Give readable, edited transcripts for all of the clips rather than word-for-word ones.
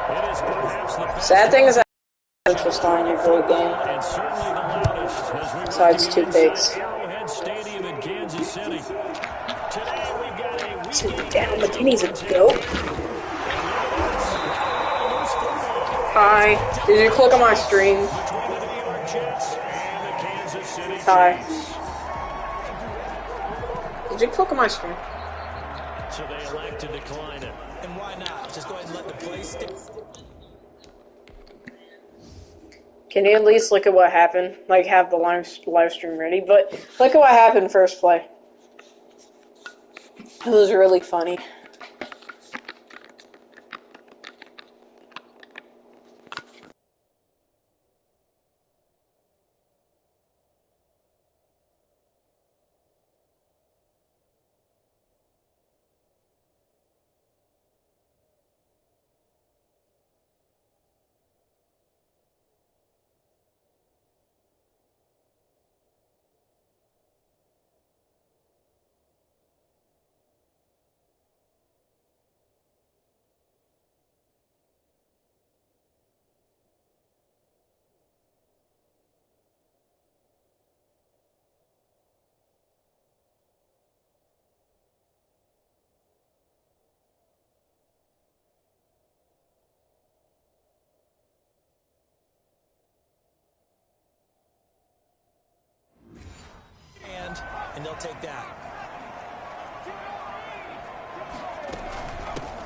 It is perhaps the best. Sad thing is that interest on your whole game. And certainly the loudest as we Besides two pigs. Arrowhead Stadium in Kansas City. Today we've got a So damn, McKinney's a goat. Hi. Did you click on my stream? Hi. Did you click on my stream? So they elect to decline it. And why not? Just go ahead and let the play stick. Can you at least look at what happened? Like, have the live stream ready, but look at what happened first play. It was really funny. And they'll take that.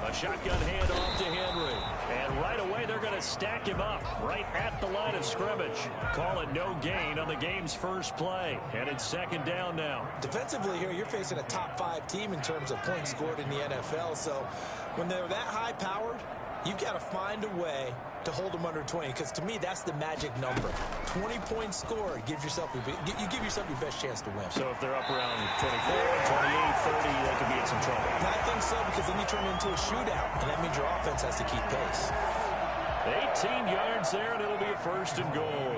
A shotgun handoff to Henry. And right away they're going to stack him up right at the line of scrimmage. Call it no gain on the game's first play. And it's second down now. Defensively here, you're facing a top 5 team in terms of points scored in the NFL. So when they're that high-powered, you've got to find a way to hold them under 20, because to me that's the magic number. 20 points scored, you give yourself your best chance to win. So if they're up around 24, 28, 30, they could be in some trouble. And I think so, because then you turn it into a shootout, and that means your offense has to keep pace. 18 yards there, and it'll be a first and goal.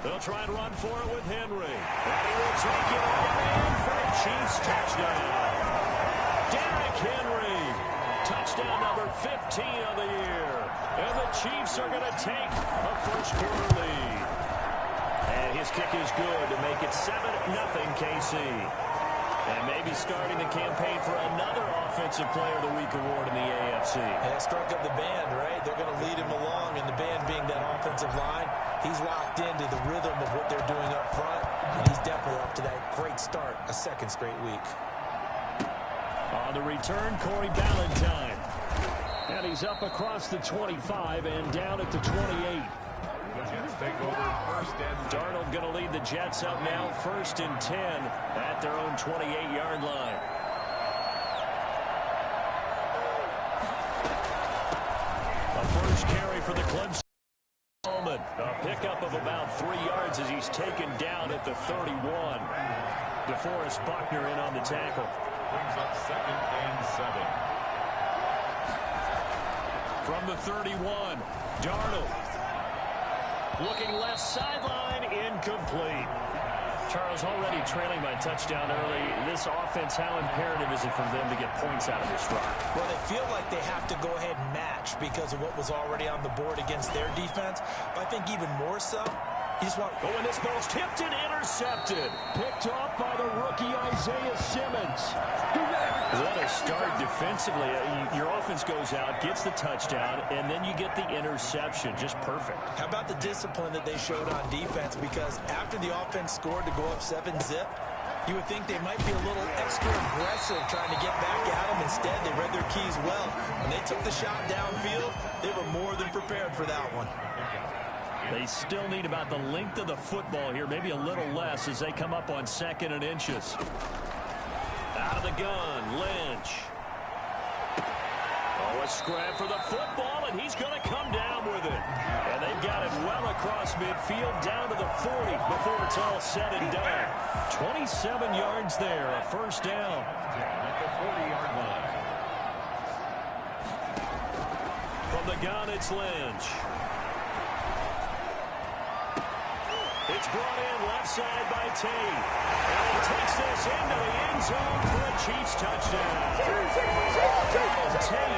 They'll try and run for it with Henry. And he will take it all in for a Chiefs touchdown. Derrick Henry. Touchdown number 15 of the year. And the Chiefs are going to take a first-quarter lead. And his kick is good to make it 7-0 KC. And maybe starting the campaign for another Offensive Player of the Week award in the AFC. Yeah, struck up the band, right? They're going to lead him along, and the band being that offensive line, he's locked into the rhythm of what they're doing up front, and he's definitely up to that great start, a second straight week. On the return, Corey Ballantyne. And he's up across the 25 and down at the 28. The Jets take over first and Darnold going to lead the Jets up now, 1st and 10 at their own 28-yard line. A first carry for the Clemson. A pickup of about 3 yards as he's taken down at the 31. DeForest Buckner in on the tackle. brings up 2nd and 7. From the 31, Darnold. Looking left sideline, incomplete. Charles, already trailing by touchdown early. This offense, how imperative is it for them to get points out of this drive? Well, they feel like they have to go ahead and match because of what was already on the board against their defense. But I think even more so, you just want... Oh, and this ball's tipped and intercepted. Picked off by the rookie Isaiah Simmons. What a start defensively. Your offense goes out, gets the touchdown, and then you get the interception. Just perfect. How about the discipline that they showed on defense? Because after the offense scored to go up 7-zip, you would think they might be a little extra aggressive trying to get back at them. Instead, they read their keys well. When they took the shot downfield, they were more than prepared for that one. They still need about the length of the football here, maybe a little less as they come up on 2nd and inches. Out of the gun, Lynch. Oh, a scrap for the football, and he's going to come down with it. And they've got it well across midfield, down to the 40 before it's all said and done. 27 yards there, a first down. At the 40-yard line. From the gun, it's Lynch. It's brought in left side by Tate. And he takes this into the end zone for a Chiefs touchdown. Tate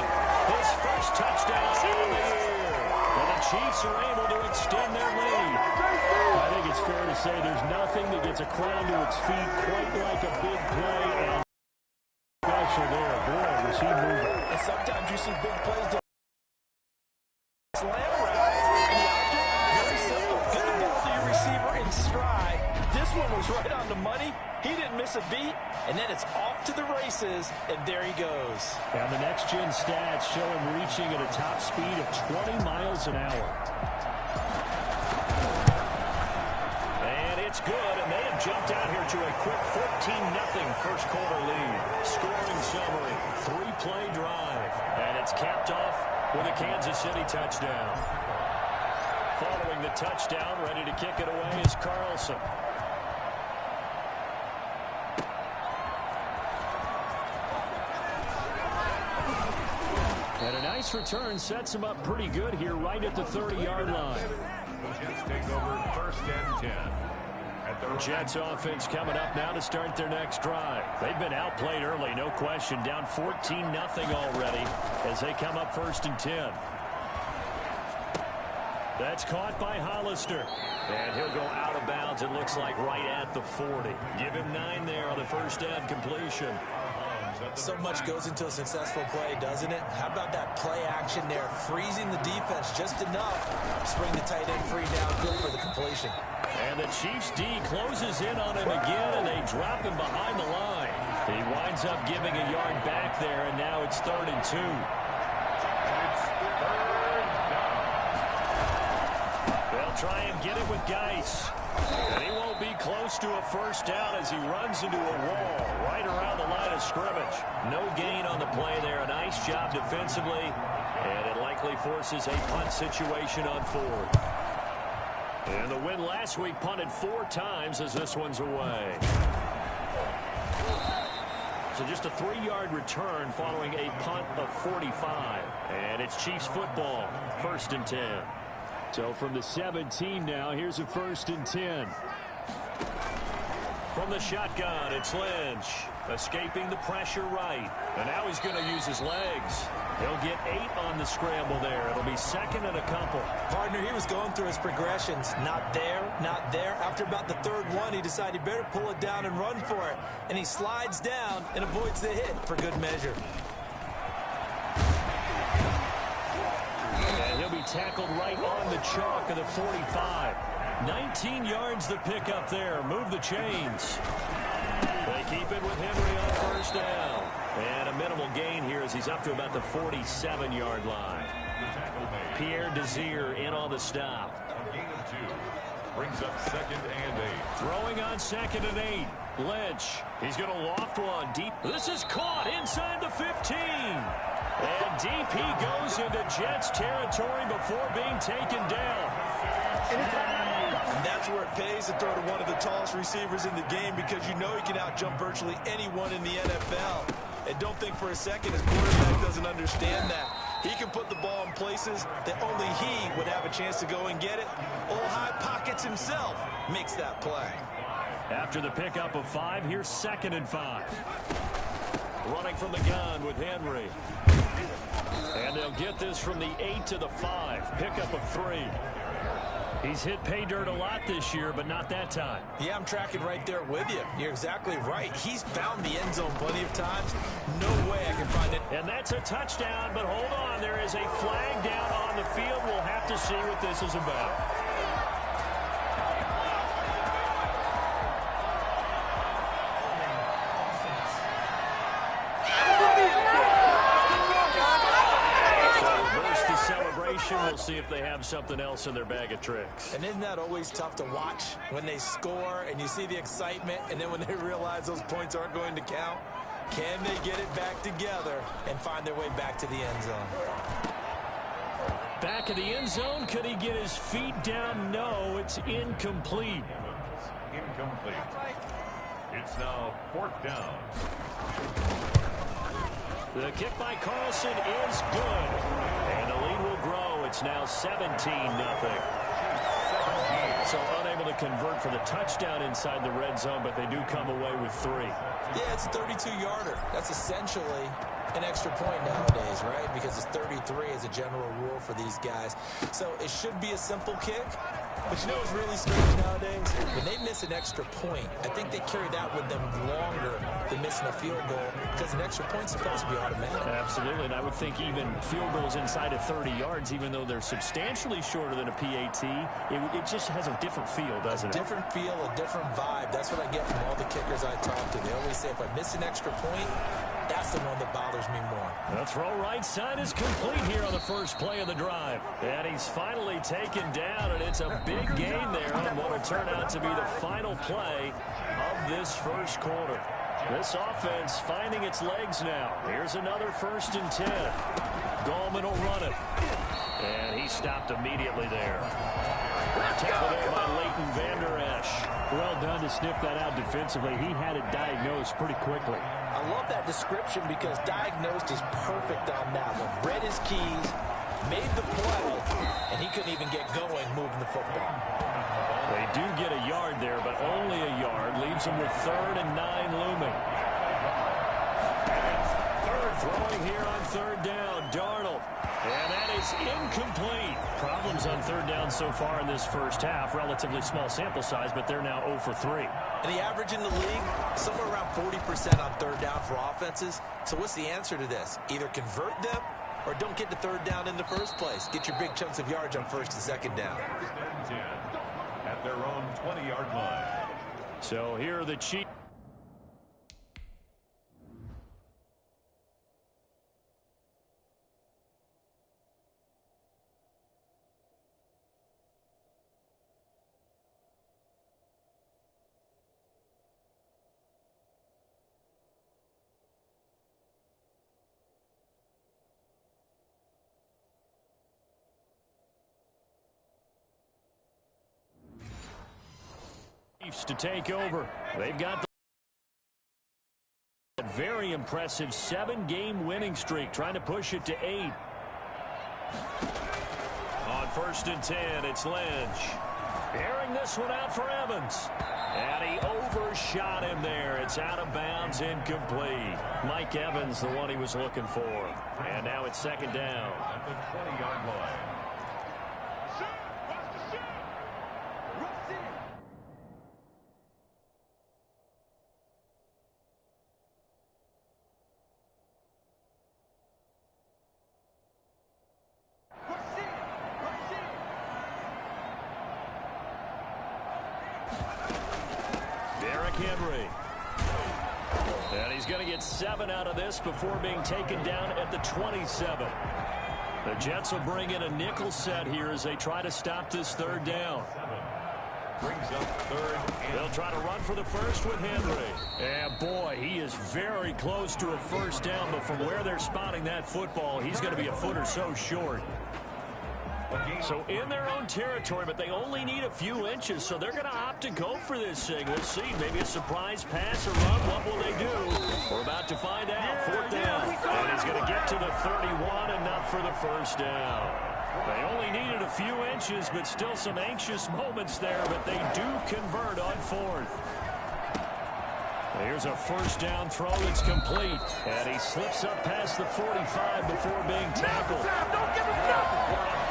say there's nothing that gets a crowd to its feet quite like a big play, and special there. Boy, was he moving. And sometimes you see big plays to slam route, and the object, very simple. Get the ball to your receiver in stride. This one was right on the money. He didn't miss a beat, and then it's off to the races, and there he goes. And the next-gen stats show him reaching at a top speed of 20 miles an hour. And it's good, and they have jumped out here to a quick 14-0 first-quarter lead. Scoring summary, 3-play drive, and it's capped off with a Kansas City touchdown. Following the touchdown, ready to kick it away is Carlson. And a nice return sets him up pretty good here right at the 30-yard line. The Jets take over first and 10. Jets offense coming up now to start their next drive. They've been outplayed early, no question. Down 14-0 already as they come up first and 10. That's caught by Hollister. And he'll go out of bounds, it looks like, right at the 40. Give him 9 there on the first down completion. So much goes into a successful play, doesn't it? How about that play action there? Freezing the defense just enough. Spring the tight end free down, good for the completion. And the Chiefs D closes in on him again, and they drop him behind the line. He winds up giving a yard back there, and now it's 3rd and 2. They'll try and get it with Geis. And he won't be close to a first down as he runs into a wall right around the line of scrimmage. No gain on the play there. A nice job defensively. And it likely forces a punt situation on 4th. And the win last week punted 4 times as this one's away. So just a 3-yard return following a punt of 45. And it's Chiefs football, 1st and 10. So from the 17 now, here's a 1st and 10. From the shotgun, it's Lynch. Escaping the pressure right. And now he's going to use his legs. He'll get 8 on the scramble there. It'll be 2nd and a couple. Partner, he was going through his progressions. Not there, not there. After about the 3rd one, he decided he better pull it down and run for it. And he slides down and avoids the hit for good measure. And he'll be tackled right on the chalk of the 45. 19 yards the pickup there. Move the chains. They keep it with Henry on first down. And a minimal gain here as he's up to about the 47-yard line. Pierre Desir in on the stop. A gain of 2. Brings up 2nd and 8. Throwing on 2nd and 8. Lynch. He's going to loft one deep. This is caught inside the 15. And DP goes into Jets territory before being taken down. And that's where it pays to throw to one of the tallest receivers in the game, because you know he can outjump virtually anyone in the NFL. And don't think for a second his quarterback doesn't understand that. He can put the ball in places that only he would have a chance to go and get it. Old High Pockets himself makes that play. After the pickup of 5, here's 2nd and 5. Running from the gun with Henry. And they'll get this from the 8 to the 5. Pickup of 3. He's hit pay dirt a lot this year, but not that time. Yeah, I'm tracking right there with you. You're exactly right. He's found the end zone plenty of times. No way I can find it. And that's a touchdown, but hold on. There is a flag down on the field. We'll have to see what this is about. We'll see if they have something else in their bag of tricks. And isn't that always tough to watch when they score and you see the excitement, and then when they realize those points aren't going to count? Can they get it back together and find their way back to the end zone? Back of the end zone. Could he get his feet down? No, it's incomplete. Incomplete. It's now 4th down. The kick by Carlson is good. And the lead will grow. It's now 17-0. So unable to convert for the touchdown inside the red zone, but they do come away with 3. Yeah, it's a 32-yarder. That's essentially an extra point nowadays, right? Because it's 33 as a general rule for these guys. So it should be a simple kick. But you know what's really strange nowadays? When they miss an extra point, I think they carry that with them longer than missing a field goal because an extra point's supposed to be automatic. Absolutely, and I would think even field goals inside of 30 yards, even though they're substantially shorter than a PAT, it just has a different feel, doesn't it? A different feel, a different vibe. That's what I get from all the kickers I talk to. They always say if I miss an extra point, that's the one that bothers me more. The throw right side is complete here on the first play of the drive. And he's finally taken down, and it's a big gain there on what will turn out to be the final play of this first quarter. This offense finding its legs now. Here's another 1st and 10. Gallman will run it. And he stopped immediately there. Tackled there by Leighton Vander Esch. Well done to sniff that out defensively. He had it diagnosed pretty quickly. I love that description because diagnosed is perfect on that one. Read his keys, made the play, and he couldn't even get going moving the football. They do get a yard there, but only a yard. Leaves them with 3rd and 9 looming. Throwing here on 3rd down, Darnold. And that is incomplete. Problems on 3rd down so far in this first half. Relatively small sample size, but they're now 0 for 3. And the average in the league, somewhere around 40% on 3rd down for offenses. So what's the answer to this? Either convert them or don't get to 3rd down in the first place. Get your big chunks of yards on 1st and 2nd down. 1st and 10 at their own 20-yard line. So here are the Chiefs. To take over. They've got the very impressive 7-game winning streak, trying to push it to 8. On 1st and 10, it's Lynch. Airing this one out for Evans. And he overshot him there. It's out of bounds, incomplete. Mike Evans, the one he was looking for. And now it's 2nd down. At the 20-yard line. Henry. And he's going to get 7 out of this before being taken down at the 27. The Jets will bring in a nickel set here as they try to stop this 3rd down. Brings up 3rd. They'll try to run for the first with Henry. And boy, he is very close to a 1st down, but from where they're spotting that football, he's going to be a foot or so short. So in their own territory, but they only need a few inches, so they're going to opt to go for this thing. We'll see. Maybe a surprise pass or run. What will they do? We're about to find out. 4th down. And he's going to get to the 31, enough for the 1st down. They only needed a few inches, but still some anxious moments there, but they do convert on 4th. Here's a 1st down throw that's complete. And he slips up past the 45 before being tackled. Don't give him up.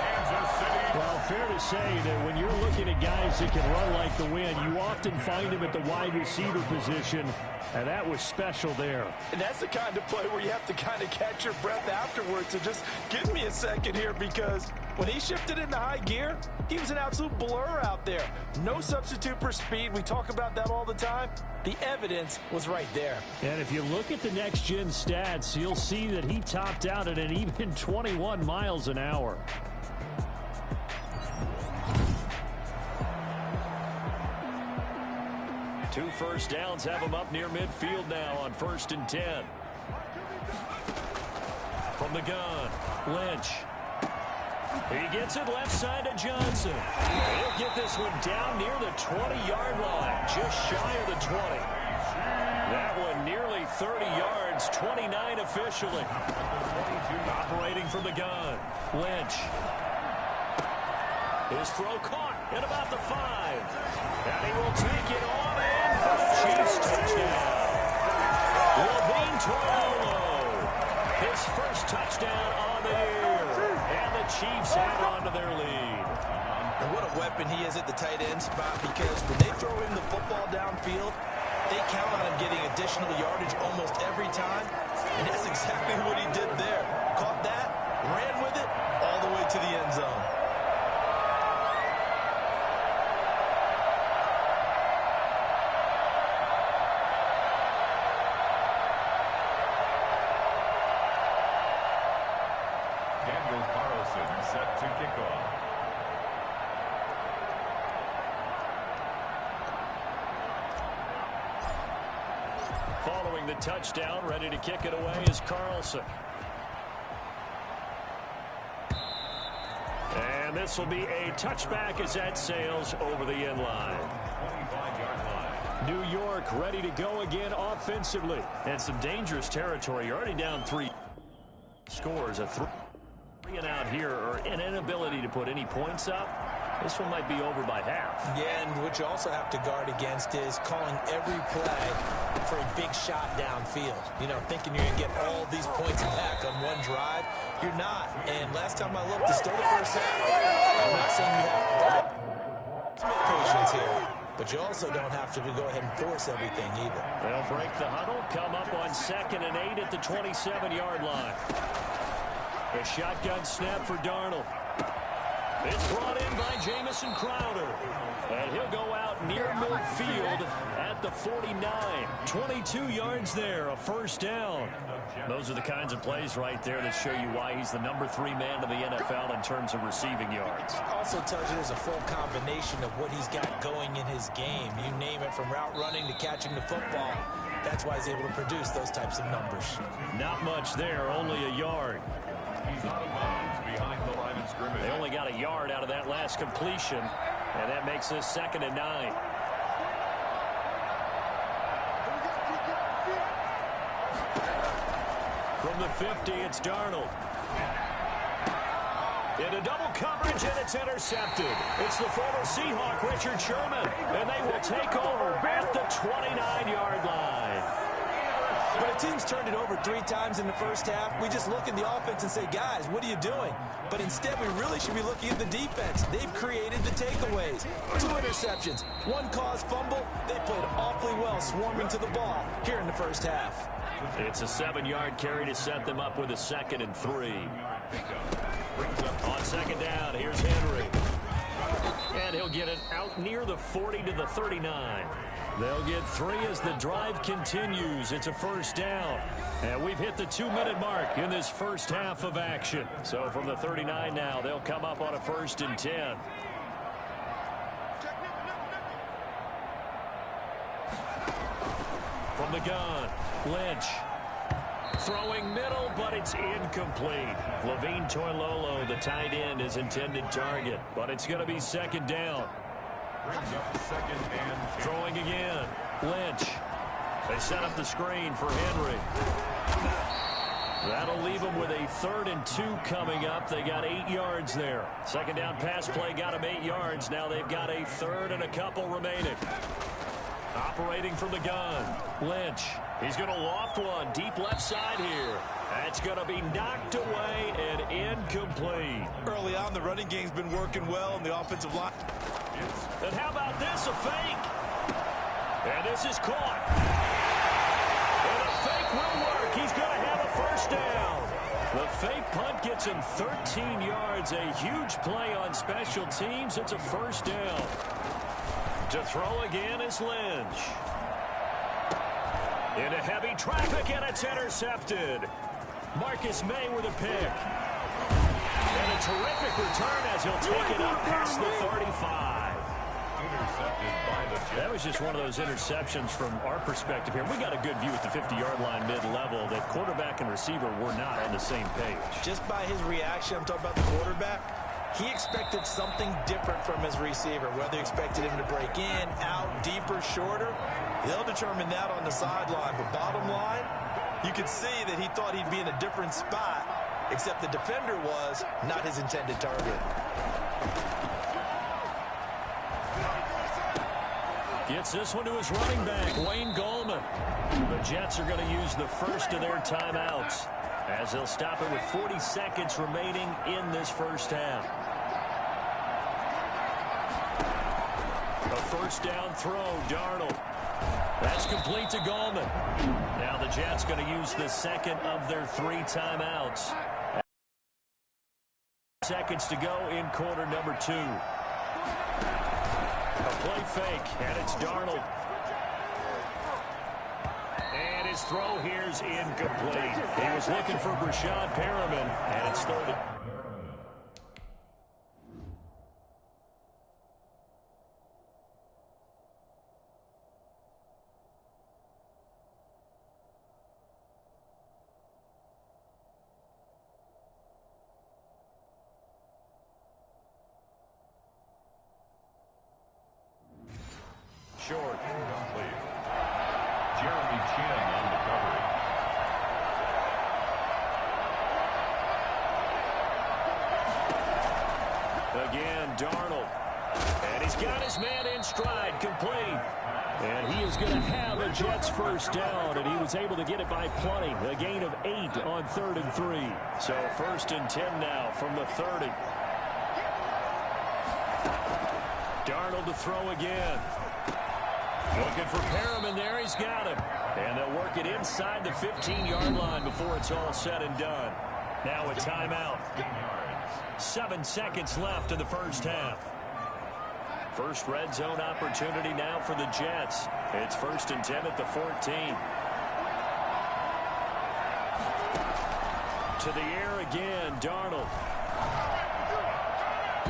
Well, fair to say that when you're looking at guys that can run like the wind, you often find them at the wide receiver position, and that was special there. And that's the kind of play where you have to kind of catch your breath afterwards. So just give me a second here, because when he shifted into high gear, he was an absolute blur out there. No substitute for speed. We talk about that all the time. The evidence was right there. And if you look at the next-gen stats, you'll see that he topped out at an even 21 miles an hour. Two 1st downs have him up near midfield now on 1st and 10. From the gun, Lynch. He gets it left side to Johnson. He'll get this one down near the 20-yard line, just shy of the 20. That one nearly 30 yards, 29 officially. Operating from the gun, Lynch. His throw caught. at about the 5. And he will take it on in for the Chiefs touchdown. Levine Toilolo, his first touchdown on the year. And the Chiefs add on to their lead. And what a weapon he is at the tight end spot, because when they throw him the football downfield, they count on him getting additional yardage almost every time. And that's exactly what he did there. Caught that, ran with it, all the way to the end zone. Set to kick off. Following the touchdown, ready to kick it away is Carlson. And this will be a touchback as that sails over the end line. 25-yard line. New York ready to go again offensively. And some dangerous territory. You're already down 3 scores. A 3 and out here, or an inability to put any points up. This one might be over by half. Yeah, and what you also have to guard against is calling every play for a big shot downfield. You know, thinking you're going to get all these points back on one drive. You're not. And last time I looked, it's still the first half. I'm not saying you have patience here, but you also don't have to go ahead and force everything either. They'll break the huddle, come up on 2nd and 8 at the 27-yard line. A shotgun snap for Darnold. It's brought in by Jamison Crowder. And he'll go out near midfield at the 49. 22 yards there, a first down. Those are the kinds of plays right there that show you why he's the number 3 man in the NFL in terms of receiving yards. Also tells you there's a full combination of what he's got going in his game. You name it, from route running to catching the football. That's why he's able to produce those types of numbers. Not much there, only a yard. He's out of bounds behind the line of scrimmage. They only got a yard out of that last completion, and that makes this 2nd and 9. From the 50, it's Darnold. Into double coverage, and it's intercepted. It's the former Seahawk, Richard Sherman, and they will take over at the 29-yard line. When a team's turned it over 3 times in the first half, we just look at the offense and say, guys, what are you doing? But instead, we really should be looking at the defense. They've created the takeaways. 2 interceptions, 1 caused fumble. They played awfully well swarming to the ball here in the first half. It's a 7-yard carry to set them up with a 2nd and 3. On 2nd down, here's Henry. And he'll get it out near the 40 to the 39. They'll get 3 as the drive continues. It's a first down. And we've hit the 2-minute mark in this first half of action. So from the 39 now, they'll come up on a 1st and 10. From the gun, Lynch. Throwing middle, but it's incomplete. Levine Toilolo, the tight end, is intended target, but it's going to be 2nd down. Brings up 2nd and 10. Throwing again, Lynch. They set up the screen for Henry. That'll leave them with a 3rd and 2 coming up. They got 8 yards there. 2nd down pass play got them 8 yards. Now they've got a 3rd and a couple remaining. Operating from the gun, Lynch. He's going to loft one deep left side here. That's going to be knocked away and incomplete. Early on, the running game's been working well in the offensive line. And how about this, a fake? And this is caught. And a fake will work. He's going to have a first down. The fake punt gets him 13 yards. A huge play on special teams. It's a first down. To throw again is Lynch. Into heavy traffic, and it's intercepted. Marcus May with a pick. And a terrific return as he'll take it up past the 35. Intercepted by the Jets. That was just one of those interceptions from our perspective here. We got a good view at the 50-yard line mid-level that quarterback and receiver were not on the same page. Just by his reaction, I'm talking about the quarterback, he expected something different from his receiver, whether he expected him to break in, out, deeper, shorter. They'll determine that on the sideline. But bottom line, you could see that he thought he'd be in a different spot, except the defender was not his intended target. Gets this one to his running back, Wayne Gallman. The Jets are going to use the first of their timeouts as they'll stop it with 40 seconds remaining in this first half. A first down throw, Darnold. That's complete to Gallman. Now the Jets going to use the second of their 3 timeouts. Seconds to go in quarter number 2. A play fake, and it's Darnold. And his throw here's incomplete. He was looking for Brashad Perriman, and it's 30. Short. Complete. Jeremy Chin on the coverage. Again, Darnold. And he's got his man in stride, complete. And he is going to have a Jets first down, and he was able to get it by plenty. A gain of 8 on 3rd and 3. So 1st and 10 now from the 30. Darnold to throw again. Looking for Perriman there. He's got him. And they'll work it inside the 15-yard line before it's all said and done. Now a timeout. 7 seconds left in the first half. First red zone opportunity now for the Jets. It's 1st and 10 at the 14. To the air again, Darnold.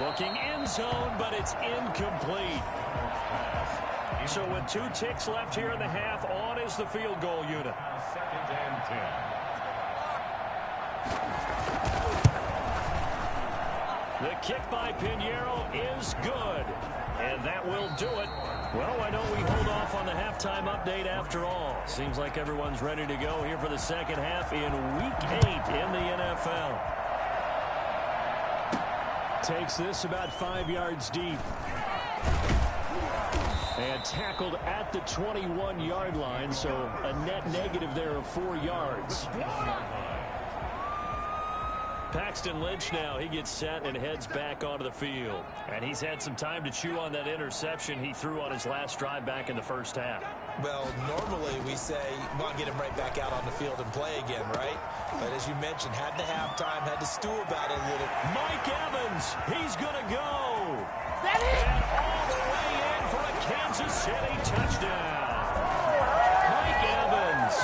Looking end zone, but it's incomplete. So with 2 ticks left here in the half, on is the field goal unit. 2nd and 10. The kick by Pinheiro is good. And that will do it. Well, why don't we hold off on the halftime update after all? Seems like everyone's ready to go here for the second half in Week 8 in the NFL. Takes this about 5 yards deep. And tackled at the 21-yard line, so a net negative there of 4 yards. Paxton Lynch now, he gets set and heads back onto the field. And he's had some time to chew on that interception he threw on his last drive back in the first half. Well, normally we say, well, get him right back out on the field and play again, right? But as you mentioned, had to halftime, had to stew about it a little. Mike Evans, he's going to go. That is. And all the way in for a Kansas City touchdown. Mike Evans,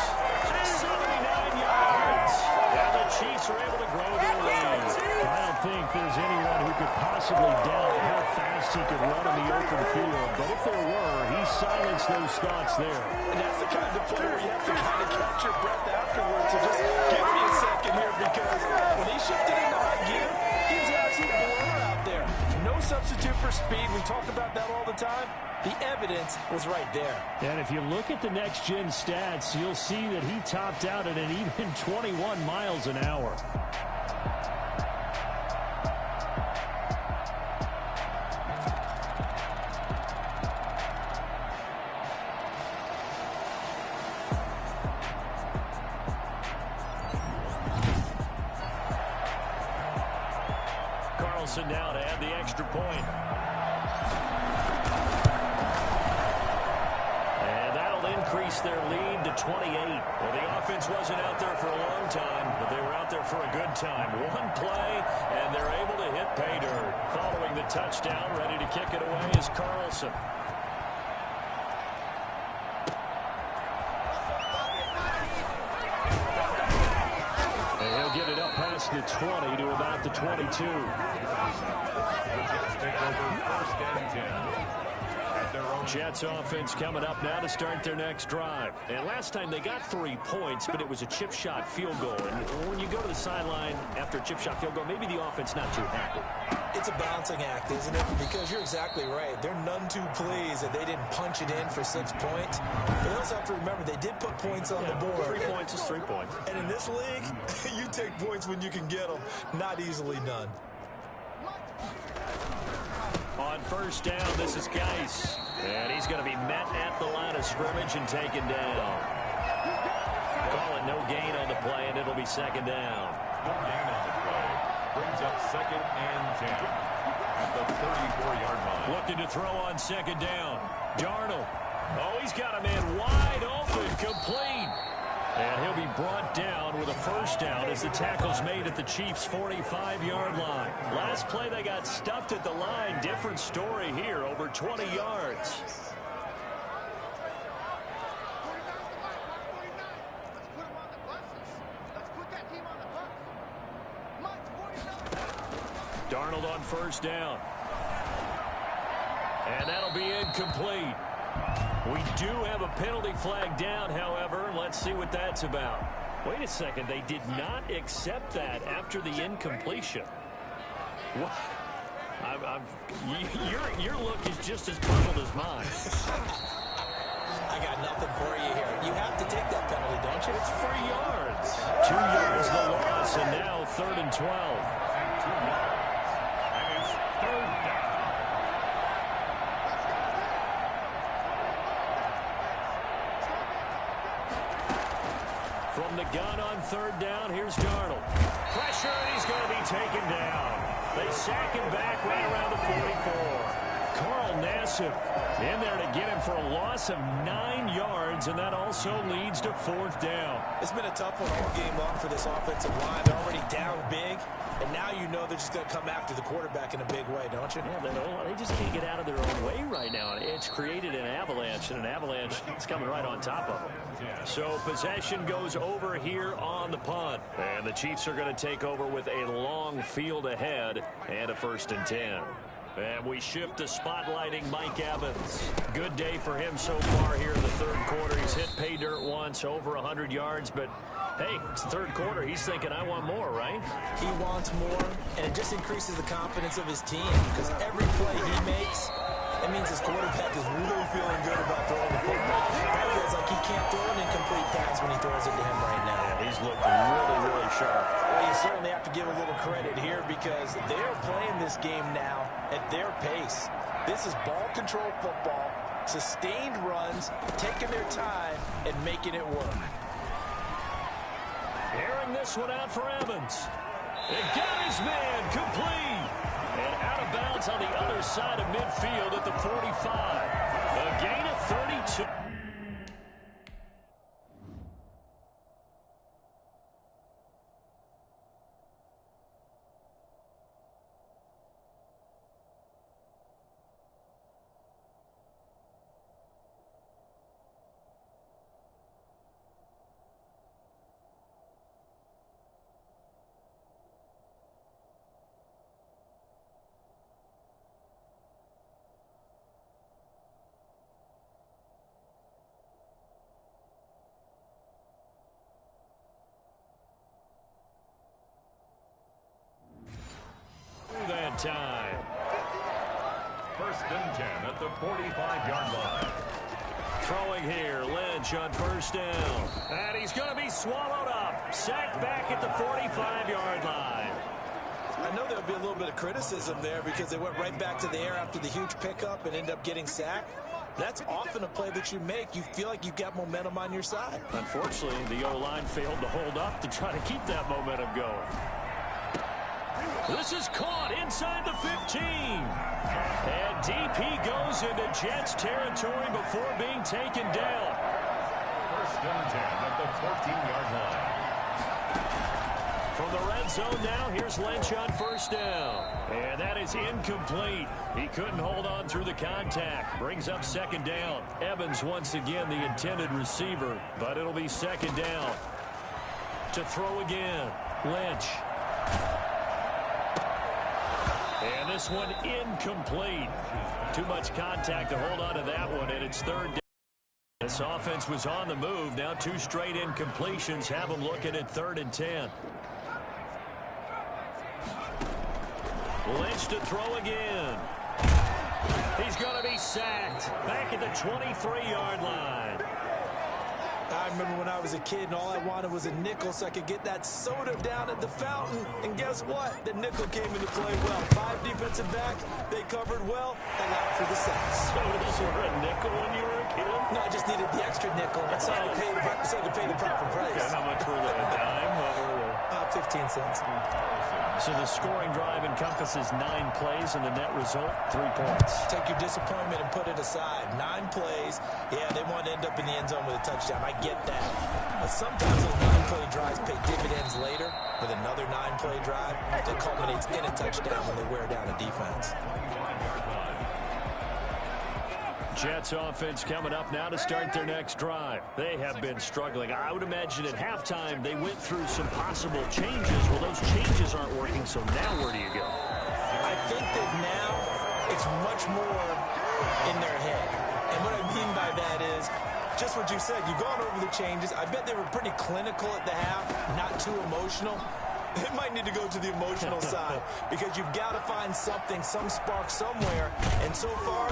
79 yards. And the Chiefs are able to grow their lead. I don't think there's anyone who could possibly doubt how fast he could run in the open field. But if there were, he silenced those thoughts there. And that's the kind of play where you have to kind of catch your breath afterwards. So just give me a second here, because when he shifted into high gear, he was an absolute blower out there. No substitute for speed. We talk about that all the time. The evidence was right there. And if you look at the next-gen stats, you'll see that he topped out at an even 21 miles an hour. Carlson now to add the extra point. Increase their lead to 28. Well, the offense wasn't out there for a long time, but they were out there for a good time. One play, and they're able to hit pay dirt. Following the touchdown, ready to kick it away is Carlson. And he'll get it up past the 20 to about the 22. The Jets take over 1st and 10. Jets offense coming up now to start their next drive. And last time they got 3 points, but it was a chip shot field goal. And when you go to the sideline after a chip shot field goal, maybe the offense not too happy. It's a balancing act, isn't it? Because you're exactly right. They're none too pleased that they didn't punch it in for 6 points. But they also have to remember they did put points on the board. 3 points is 3 points. And in this league, you take points when you can get them. Not easily done. On first down, this is Geis. And he's going to be met at the line of scrimmage and taken down. Call it no gain on the play, and it'll be second down. No gain on the play. Brings up second and 10 at the 34-yard line. Looking to throw on second down. Darnold. Oh, he's got a man wide open, complete. And he'll be brought down with a first down as the tackle's made at the Chiefs' 45-yard line. Last play, they got stuffed at the line. Different story here, over 20 yards. Darnold on first down. And that'll be incomplete. We do have a penalty flag down, however. Let's see what that's about. Wait a second. They did not accept that after the incompletion. What? Your look is just as puzzled as mine. I got nothing for you here. You have to take that penalty, don't you? It's 3 yards. 2 yards the loss, and now 3rd and 12. 2 yards. And it's third down. From the gun on third down, here's Darnold. Pressure, and he's going to be taken down. They sack him back right around the 44. Carl Nassib in there to get him for a loss of 9 yards, and that also leads to 4th down. It's been a tough one all game long for this offensive line. They're already down big, and now you know they're just going to come after the quarterback in a big way, don't you? Yeah, they just can't get out of their own way right now. It's created an avalanche, and an avalanche is coming right on top of them. So possession goes over here on the punt, and the Chiefs are going to take over with a long field ahead and a 1st and 10. And we shift to spotlighting Mike Evans. Good day for him so far here in the 3rd quarter. He's hit pay dirt once, over 100 yards, but hey, it's the 3rd quarter. He's thinking, I want more, right? He wants more, and it just increases the confidence of his team because every play he makes, it means his quarterback is really feeling good about throwing the football. That feels like he can't throw an incomplete pass when he throws it to him right now. Yeah, he's looked really, really sharp. Well, you certainly have to give a little credit here because they're playing this game now at their pace. This is ball control football, sustained runs, taking their time, and making it work. Airing this one out for Evans. It got his man complete. And out of bounds on the other side of midfield at the 45. A gain of 32. That time. 1st and 10 at the 45-yard line. Throwing here, Lynch on 1st down. And he's going to be swallowed up. Sacked back at the 45-yard line. I know there would be a little bit of criticism there because they went right back to the air after the huge pickup and ended up getting sacked. That's often a play that you make. You feel like you've got momentum on your side. Unfortunately, the O-line failed to hold up to try to keep that momentum going. This is caught inside the 15. And DP goes into Jets territory before being taken down. 1st and 10 at the 14-yard line. From the red zone now, here's Lynch on 1st down. And that is incomplete. He couldn't hold on through the contact. Brings up 2nd down. Evans once again the intended receiver, but it'll be 2nd down. To throw again, Lynch. And this one incomplete. Too much contact to hold on to that one, and it's 3rd down. This offense was on the move. Now 2 straight incompletions have them looking at 3rd and 10. Lynch to throw again. He's going to be sacked back at the 23-yard line. I remember when I was a kid and all I wanted was a nickel so I could get that soda down at the fountain. And guess what? The nickel came into play well. 5 defensive backs, they covered well, allowed for the sacks. So those were a nickel when you were a kid? No, I just needed the extra nickel so I could pay the proper price. And how much were they? A dime? What were they? 15 cents. So the scoring drive encompasses 9 plays, and the net result, 3 points. Take your disappointment and put it aside. 9 plays. Yeah, they want to end up in the end zone with a touchdown. I get that. But sometimes those 9-play drives pay dividends later with another 9-play drive that culminates in a touchdown when they wear down a defense. Jets offense coming up now to start their next drive. They have been struggling. I would imagine at halftime they went through some possible changes. Well, those changes aren't working, so now where do you go? I think that now it's much more in their head. And what I mean by that is just what you said. You've gone over the changes. I bet they were pretty clinical at the half, not too emotional. It might need to go to the emotional side because you've got to find something, some spark somewhere. And so far,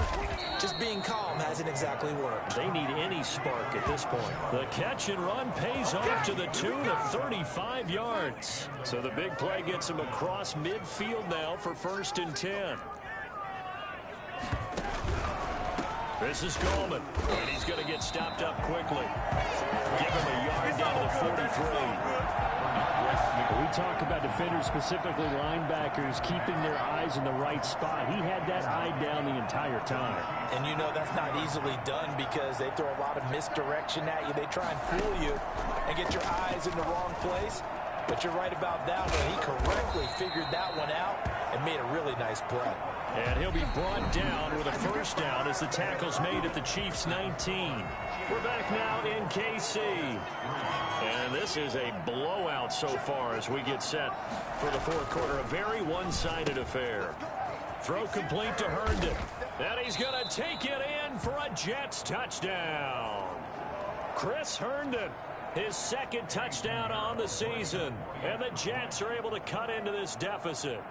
just being calm hasn't exactly worked. They need any spark at this point. The catch and run pays off to the tune of 35 yards. So the big play gets him across midfield now for 1st and 10. This is Coleman, and he's going to get stopped up quickly. Give him a yard down to the 43. We talk about defenders, specifically linebackers, keeping their eyes in the right spot. He had that eye down the entire time. And you know that's not easily done because they throw a lot of misdirection at you. They try and fool you and get your eyes in the wrong place. But you're right about that one. He correctly figured that one out and made a really nice play. And he'll be brought down with a 1st down as the tackle's made at the Chiefs' 19. We're back now in KC. And this is a blowout so far as we get set for the 4th quarter. A very one-sided affair. Throw complete to Herndon. And he's going to take it in for a Jets touchdown. Chris Herndon, his 2nd touchdown on the season. And the Jets are able to cut into this deficit.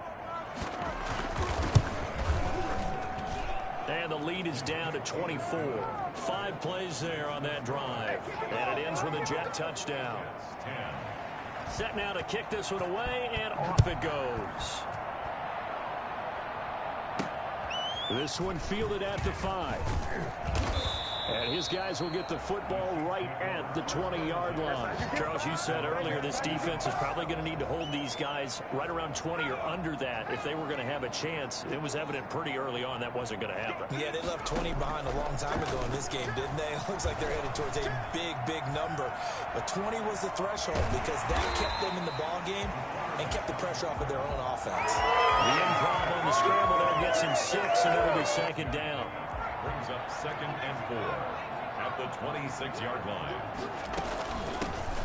And the lead is down to 24. 5 plays there on that drive. And it ends with a Jet touchdown. Set now to kick this one away, and off it goes. This one fielded at the 5. And his guys will get the football right at the 20-yard line. Charles, you said earlier this defense is probably going to need to hold these guys right around 20 or under that if they were going to have a chance. It was evident pretty early on that wasn't going to happen. Yeah, they left 20 behind a long time ago in this game, didn't they? It looks like they're headed towards a big, big number. But 20 was the threshold because that kept them in the ball game and kept the pressure off of their own offense. The improv on the scramble there gets him 6, and it'll be 2nd down. Brings up 2nd and 4 at the 26-yard line.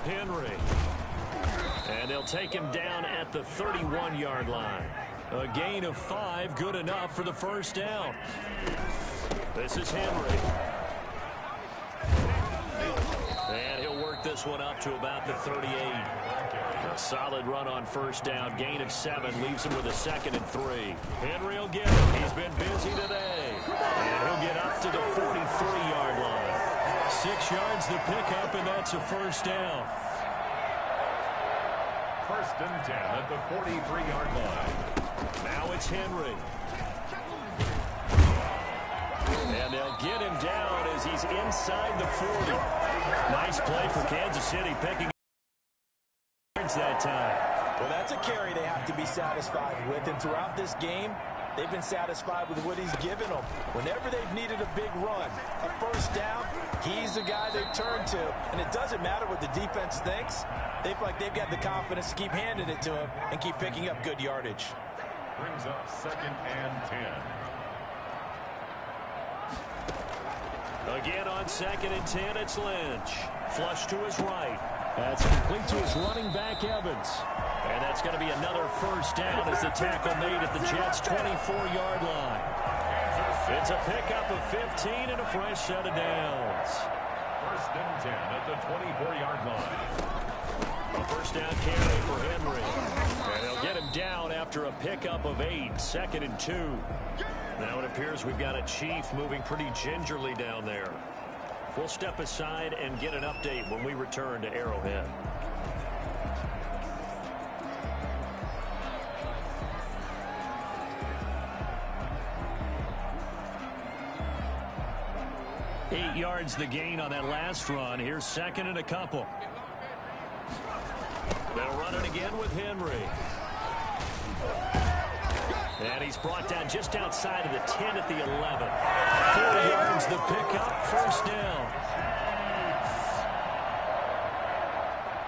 Henry. And they'll take him down at the 31-yard line. A gain of 5, good enough for the 1st down. This is Henry. And he'll work this one up to about the 38. A solid run on 1st down. Gain of 7 leaves him with a 2nd and 3. Henry will get it. He's been busy today. And he'll get up to the 43-yard line. 6 yards to pick up, and that's a 1st down. 1st and 10 at the 43-yard line. Now it's Henry. And they'll get him down as he's inside the 40. Nice play for Kansas City, picking that time. Well, that's a carry they have to be satisfied with. And throughout this game, they've been satisfied with what he's given them. Whenever they've needed a big run, a 1st down, he's the guy they've turned to. And it doesn't matter what the defense thinks. They feel like they've got the confidence to keep handing it to him and keep picking up good yardage. Brings up 2nd and 10. Again on 2nd and 10, it's Lynch. Flush to his right. That's complete to his running back, Evans. And that's going to be another 1st down as the tackle made at the Jets' 24-yard line. It's a pickup of 15 and a fresh set of downs. 1st and 10 at the 24-yard line. A 1st down carry for Henry. And they'll get him down after a pickup of 8, 2nd and 2. Now it appears we've got a Chief moving pretty gingerly down there. We'll step aside and get an update when we return to Arrowhead. Eight yards the gain on that last run. Here's second and a couple. They'll run it again with Henry. And he's brought down just outside of the 10 at the 11. 4 yards the pickup, first down.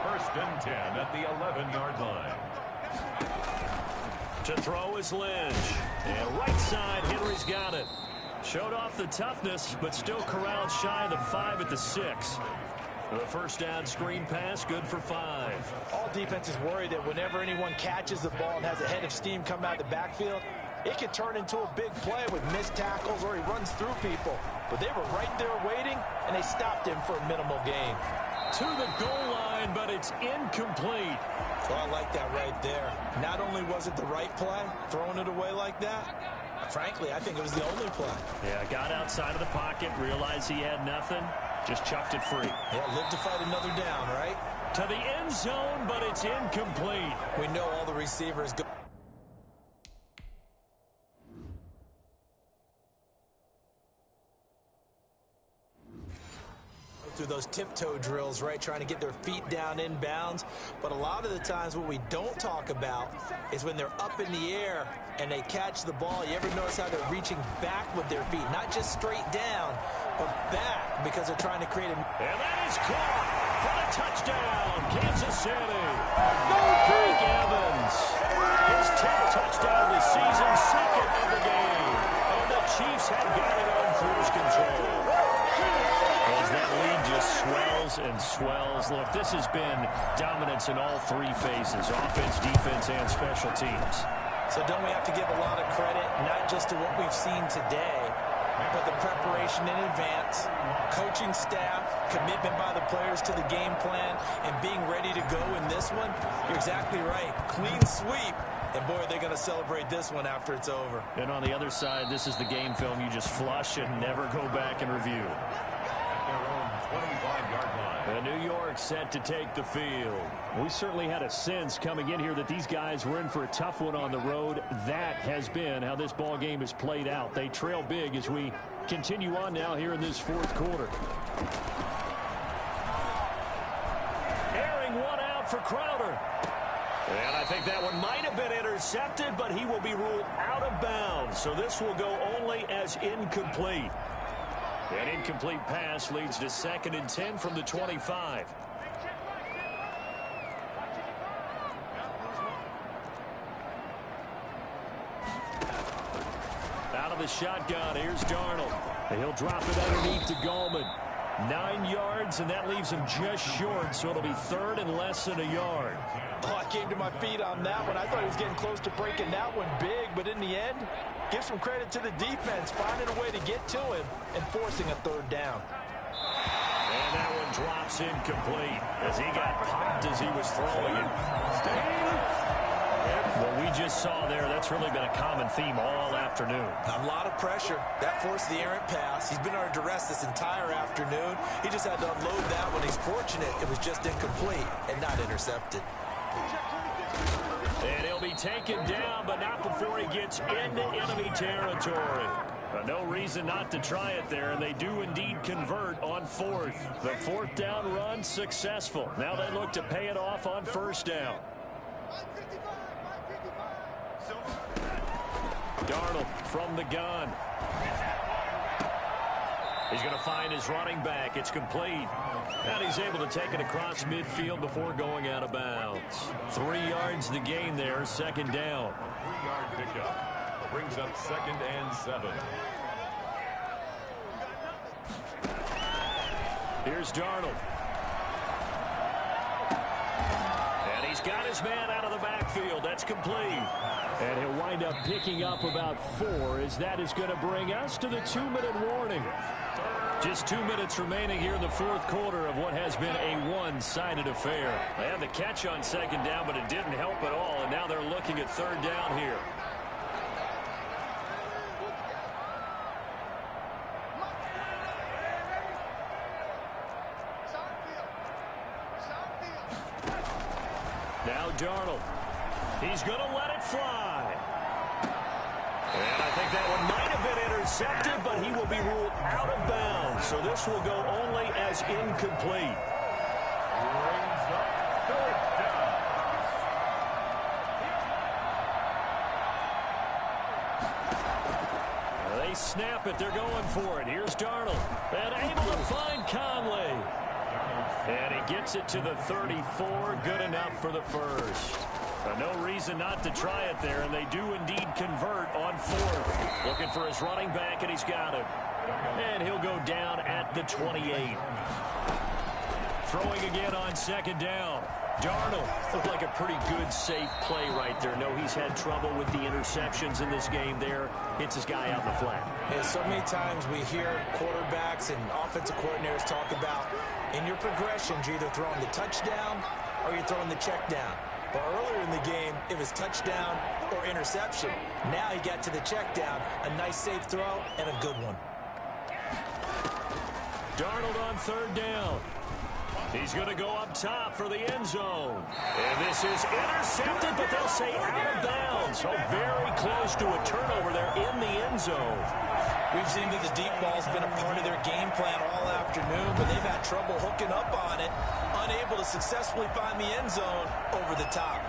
First and 10 at the 11-yard line. To throw is Lynch. And right side, Henry's got it. Showed off the toughness, but still corralled shy of the 5 at the 6. The first down screen pass, good for 5. All defenses worry that whenever anyone catches the ball and has a head of steam come out of the backfield, it could turn into a big play with missed tackles or he runs through people. But they were right there waiting, and they stopped him for a minimal gain. To the goal line, but it's incomplete. So I like that right there. Not only was it the right play, throwing it away like that, frankly, I think it was the only play. Yeah, got outside of the pocket, realized he had nothing, just chucked it free. Yeah, live to fight another down, right? To the end zone, but it's incomplete. We know all the receivers go through those tiptoe drills, right, trying to get their feet down in bounds. But a lot of the times what we don't talk about is when they're up in the air and they catch the ball. You ever notice how they're reaching back with their feet, not just straight down, but back, because they're trying to create a... And that is caught for a touchdown, Kansas City. Drake Evans, his 10th touchdown this season, second of the game. And the Chiefs have got it on cruise control. As that lead just swells and swells. Look, this has been dominance in all three phases, offense, defense, and special teams. So don't we have to give a lot of credit, not just to what we've seen today, but the preparation in advance, coaching staff, commitment by the players to the game plan, and being ready to go in this one? You're exactly right. Clean sweep. And, boy, they're going to celebrate this one after it's over. And on the other side, this is the game film you just flush and never go back and review. And New York set to take the field. We certainly had a sense coming in here that these guys were in for a tough one on the road. That has been how this ball game has played out. They trail big as we continue on now here in this fourth quarter. Airing one out for Crowder. And I think that one might have been intercepted, but he will be ruled out of bounds. So this will go only as incomplete. An incomplete pass leads to 2nd and 10 from the 25. Out of the shotgun, here's Darnold. And he'll drop it underneath to Gallman. 9 yards, and that leaves him just short, so it'll be 3rd and less than a yard. Oh, I came to my feet on that one. I thought he was getting close to breaking that one big, but in the end, give some credit to the defense, finding a way to get to him and forcing a 3rd down. And that one drops incomplete as he got popped as he was throwing it. What we just saw there, that's really been a common theme all afternoon. A lot of pressure. That forced the errant pass. He's been under duress this entire afternoon. He just had to unload that one. He's fortunate it was just incomplete and not intercepted. And he'll be taken down, but not before he gets into enemy territory. No reason not to try it there, and they do indeed convert on 4th. The 4th down run successful. Now they look to pay it off on 1st down. Darnold from the gun. He's going to find his running back. It's complete. And he's able to take it across midfield before going out of bounds. 3 yards the gain there, 2nd down. 3-yard pickup. Brings up 2nd and 7. Here's Darnold. And he's got his man out of the backfield. That's complete. And he'll wind up picking up about 4 as that is going to bring us to the 2-minute warning. Just 2 minutes remaining here in the fourth quarter of what has been a one-sided affair. They had the catch on 2nd down, but it didn't help at all, and now they're looking at 3rd down here. Darnold. He's going to let it fly. And I think that one might have been intercepted, but he will be ruled out of bounds. So this will go only as incomplete. Brings up third down. They snap it. They're going for it. Here's Darnold. And able to find Conley. And he gets it to the 34. Good enough for the first. No reason not to try it there, and they do indeed convert on fourth. Looking for his running back, and he's got it. And he'll go down at the 28. Throwing again on second down. Darnold looked like a pretty good, safe play right there. No, he's had trouble with the interceptions in this game there. Hits his guy out in the flat. Yeah, so many times we hear quarterbacks and offensive coordinators talk about in your progressions, you're either throwing the touchdown or you're throwing the check down. But earlier in the game, it was touchdown or interception. Now he got to the check down, a nice safe throw and a good one. Darnold on third down. He's going to go up top for the end zone. And this is intercepted, but they'll say out of bounds. So very close to a turnover there in the end zone. We've seen that the deep ball's been a part of their game plan all afternoon, but they've had trouble hooking up on it, unable to successfully find the end zone over the top.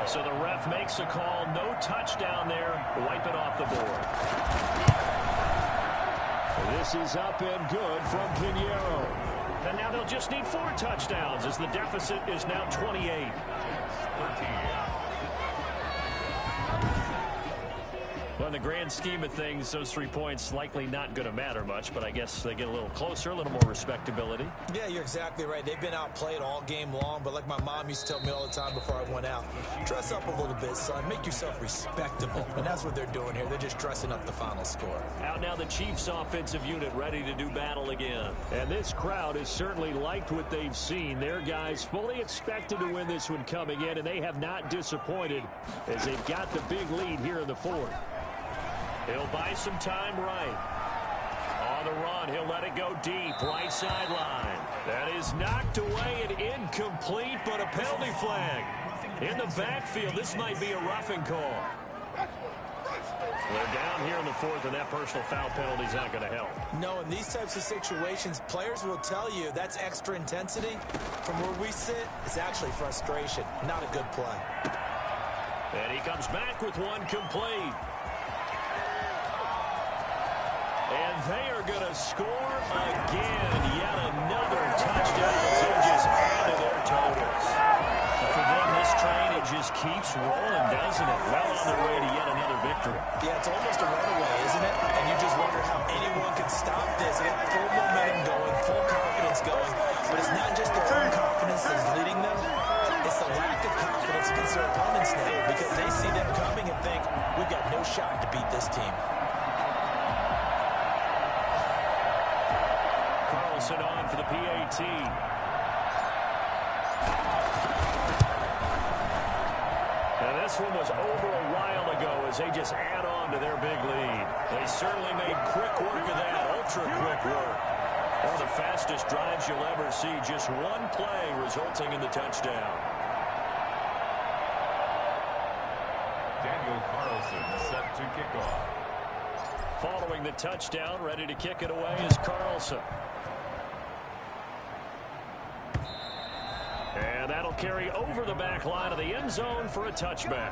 So the ref makes a call, no touchdown there, wipe it off the board. This is up and good from Pinheiro. And now they'll just need 4 touchdowns as the deficit is now 28. Well, in the grand scheme of things, those 3 points likely not going to matter much, but I guess they get a little closer, a little more respectability. Yeah, you're exactly right. They've been outplayed all game long, but like my mom used to tell me all the time before I went out, dress up a little bit, son. Make yourself respectable. And that's what they're doing here. They're just dressing up the final score. Out now the Chiefs offensive unit ready to do battle again. And this crowd has certainly liked what they've seen. Their guys fully expected to win this one coming in, and they have not disappointed as they've got the big lead here in the fourth. He'll buy some time right. On the run, he'll let it go deep, right sideline. That is knocked away and incomplete, but a penalty flag. In the backfield, this might be a roughing call. They're down here in the fourth, and that personal foul penalty is not going to help. No, in these types of situations, players will tell you that's extra intensity. From where we sit, it's actually frustration, not a good play. And he comes back with one complete. And they are going to score again. Yet another touchdown. They just added their totals. For them, this train, it just keeps rolling, doesn't it? Well on their way to yet another victory. Yeah, it's almost a runaway, isn't it? And you just wonder how anyone can stop this. They got full momentum going, full confidence going. But it's not just their own confidence that's leading them. It's the lack of confidence against their opponents now because they see them coming and think, we've got no shot to beat this team. On for the PAT. Now this one was over a while ago as they just add on to their big lead. They certainly made quick work of that, ultra quick work. One of the fastest drives you'll ever see, just one play resulting in the touchdown. Daniel Carlson set to kick off. Following the touchdown, ready to kick it away is Carlson. And that'll carry over the back line of the end zone for a touchback.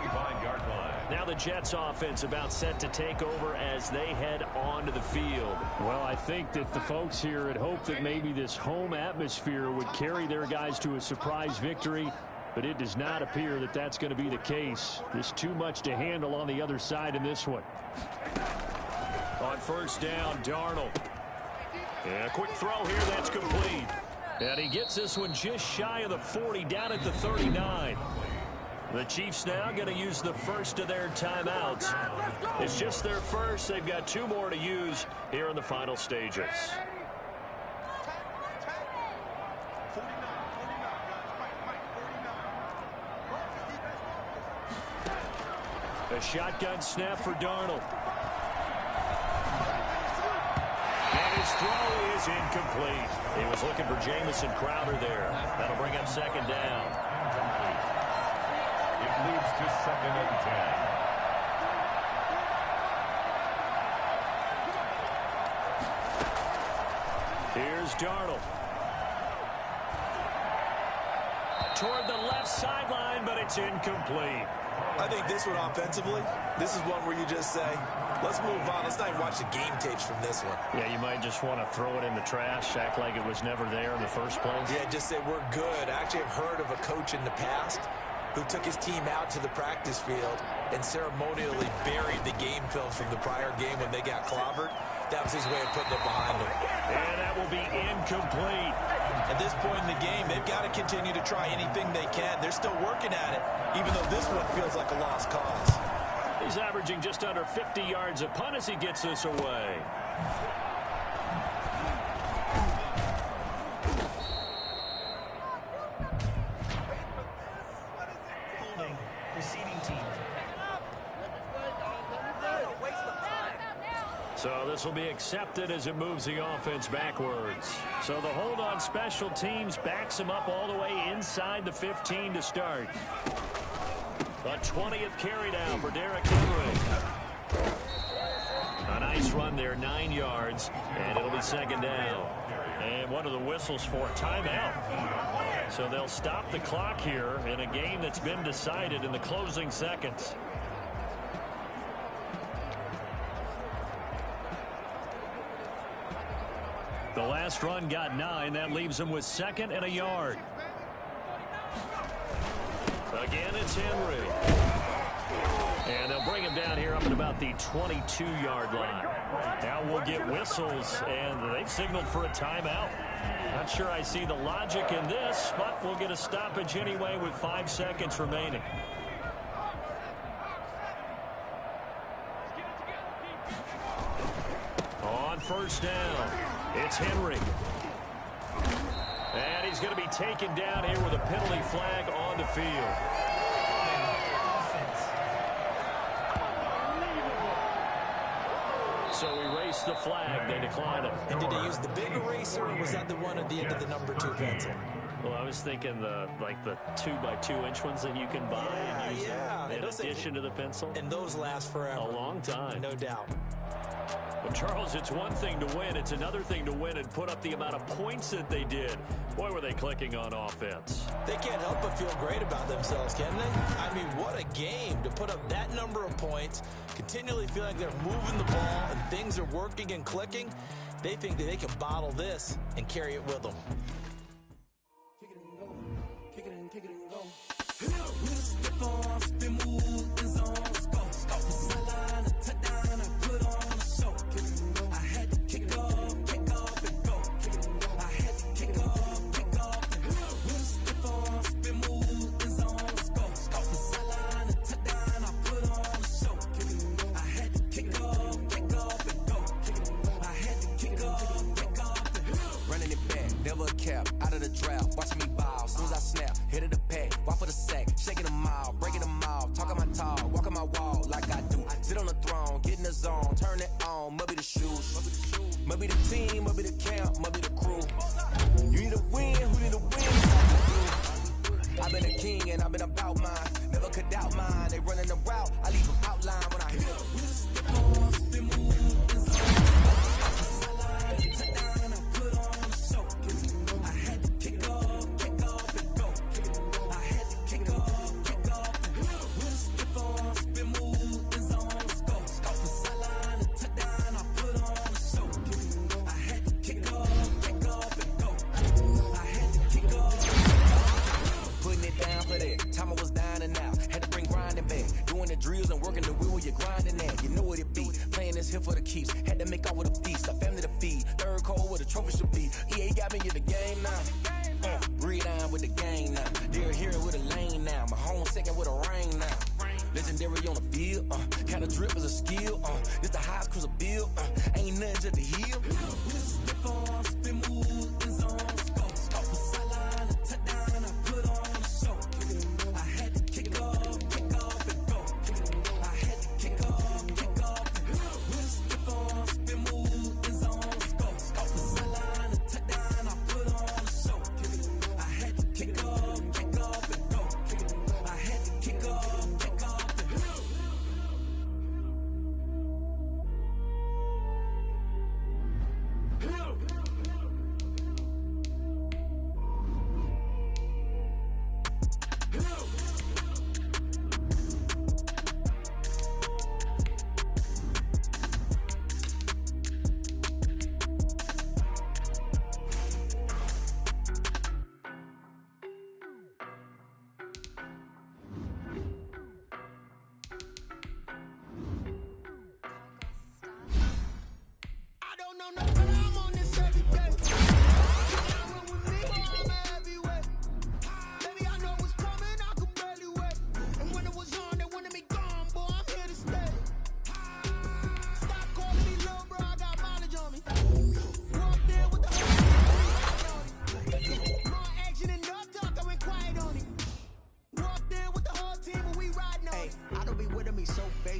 25-yard line. Now the Jets offense about set to take over as they head onto the field. Well, I think that the folks here had hoped that maybe this home atmosphere would carry their guys to a surprise victory, but it does not appear that that's going to be the case. There's too much to handle on the other side in this one. On first down, Darnold. And a quick throw here, that's complete. And he gets this one just shy of the 40, down at the 39. The Chiefs now going to use the first of their timeouts. It's just their first. They've got 2 more to use here in the final stages. A shotgun snap for Darnold. And his throw is incomplete. He was looking for Jamison Crowder there. That'll bring up second down. It leads to 2nd and 10. Here's Darnold. Toward the left sideline, but it's incomplete. I think this one offensively, this is one where you just say, let's move on. Let's not even watch the game tapes from this one. Yeah, you might just want to throw it in the trash, act like it was never there in the first place. Yeah, just say we're good. I actually have heard of a coach in the past who took his team out to the practice field and ceremonially buried the game film from the prior game when they got clobbered. That was his way of putting it behind them. And that will be incomplete. At this point in the game, they've got to continue to try anything they can. They're still working at it, even though this one feels like a lost cause. He's averaging just under 50 yards a punt as he gets this away. Holding, receiving team. So this will be accepted as it moves the offense backwards. So the hold on special teams backs him up all the way inside the 15 to start. A 20th carry down for Derrick Henry. A nice run there, 9 yards, and it'll be second down. And one of the whistles for a timeout. So they'll stop the clock here in a game that's been decided in the closing seconds. The last run got 9. That leaves him with 2nd and a yard. Again, it's Henry. And they'll bring him down here up at about the 22-yard line. Now we'll get whistles, and they've signaled for a timeout. Not sure I see the logic in this, but we'll get a stoppage anyway with 5 seconds remaining. On first down, it's Henry. And he's going to be taken down here with a penalty flag on the field. So we race the flag. They decline it. And did they use the big eraser, or was that the one at the end of the number 2 pencil? Well, I was thinking the 2x2-inch ones that you can buy and use in addition to the pencil. And those last forever. A long time. No doubt. But, Charles, it's one thing to win. It's another thing to win and put up the amount of points that they did. Boy, were they clicking on offense. They can't help but feel great about themselves, can they? I mean, what a game to put up that number of points, continually feel like they're moving the ball and things are working and clicking. They think that they can bottle this and carry it with them. Kick it and go. With a stiff arm, spin move, and zone, go. Sideline, a touchdown, I put on a show. I had to kick off and go. I had to kick off and go. With a stiff arm, spin move, and zone, go. Sideline, a touchdown, I put on a show. I had to kick off and go. I had to kick off and go. Running it back, never a cap, out of the draft, watching me ball, soon as I snap, hit of the pack, walk for the sack, shaking them all, breaking them all, talking my talk, walking my wall like I do, sit on the throne, get in the zone, turn it on, must be the shoes, must be the team, must be the camp, must be the crew, you need a win, who need a win, I've been a king and I've been about mine, never could doubt mine, they running the route, I leave them outline when I hit them. Drills and working the wheel where you're grinding at. You know what it be. Playing this here for the keeps. Had to make out with a feast. A family to feed. Third cold where the trophy should be. EA got me in the game now. Read on with the game now. They're here with a lane now. My home second with a rain now. Legendary on the field. Kind of drip is a skill. This the highest cruiser bill. Ain't nothing just to heal. Stiff on, spin move, and zone. Sideline, a touchdown, I put on a show. I had to kick off and go.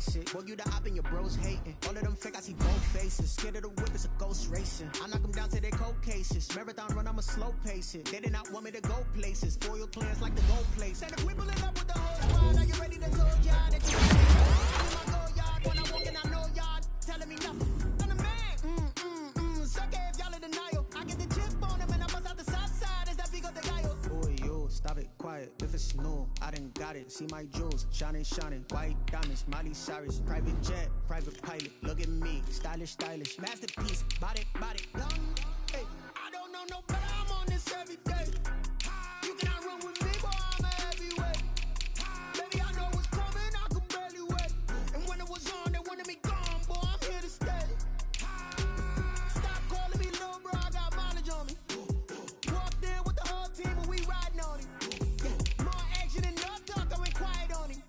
face it. Boy, you the op and your bros hating. All of them fake, I see both faces. Scared of the whip, it's a ghost racing. I knock them down to their cold cases. Marathon run, I'ma slow pace it. They did not want me to go places. Foil clears like the gold place. And if we pulling up with the whole squad, are you ready to go, y'all? That you I'm in my go yard. When I walk in, I know y'all telling me nothing. I'm the man. Suck it if y'all in denial. I get the chip on them and I bust out the south side. Is that big of the guy? Boy, yo, stop it, quiet. If it's new, I done got it. See my jewels, shining, white diamonds, Miley Cyrus, private jet, private pilot. Look at me, stylish, masterpiece, body, young. Hey, I don't know no better. I'm on this every day. You cannot run with me, boy. I'm a heavyweight. Baby, I know what's coming. I could barely wait. And when it was on, they wanted me gone, boy. I'm here to stay. Stop calling me little bro. I got mileage on me. Walked in with the whole team and we riding on it. More action than no talk, I went quiet on him.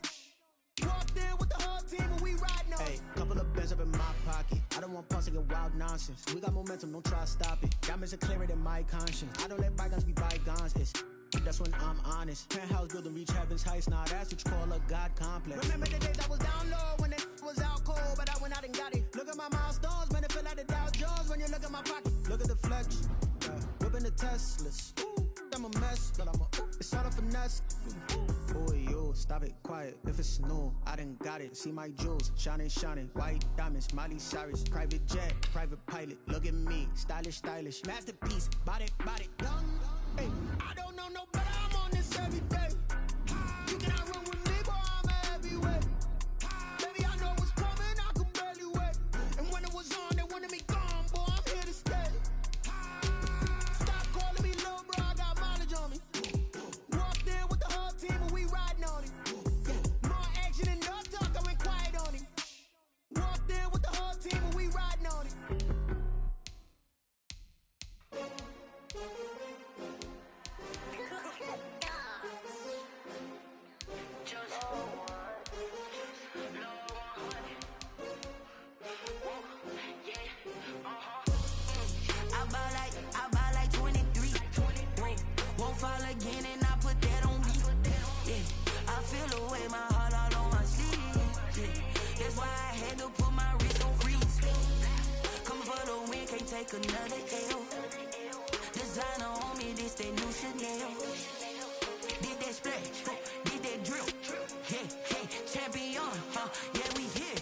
Walked in with the whole team and we riding on it. Hey, couple of bands up in my pocket. I don't want pulse to get wild nonsense. We got momentum, don't try to stop it. Diamonds are clearer than my conscience. I don't let bygones be bygones. That's when I'm honest. Penthouse building reach heaven's heights. Nah, that's what you call a God complex. Remember the days I was down low when it was out cold, but I went out and got it. Look at my milestones, man, it feel like the Dow Jones when you look at my pocket. Look at the flex, whipping the Teslas. Ooh, I'm a mess, but it's all a finesse. Boy, yo, stop it, quiet. If it's new, I done got it. See my jewels, shining, white diamonds, Miley Cyrus, private jet, private pilot. Look at me, stylish, masterpiece, body, young. Hey, I don't know no better. I'm on this every day. You cannot run with me, boy. I'm a heavyweight. Baby, I know what's coming. I could barely wait. And when it was on, they wanted me gone, boy. I'm here to stay. Stop calling me little bro. I got mileage on me. Walked in with the whole team and we riding on it. More action than no talk. I went quiet on him. Walked in with the whole team and we riding on it. I buy like 23. Won't fall again and I put that on me. Yeah, I feel the way my heart all on my sleeve. Yeah, that's why I had to put my wrist on freeze. Coming for the win, can't take another L. Designer on me, this that new Chanel. Did that splash, did that drill. Yeah, champion, yeah, we here.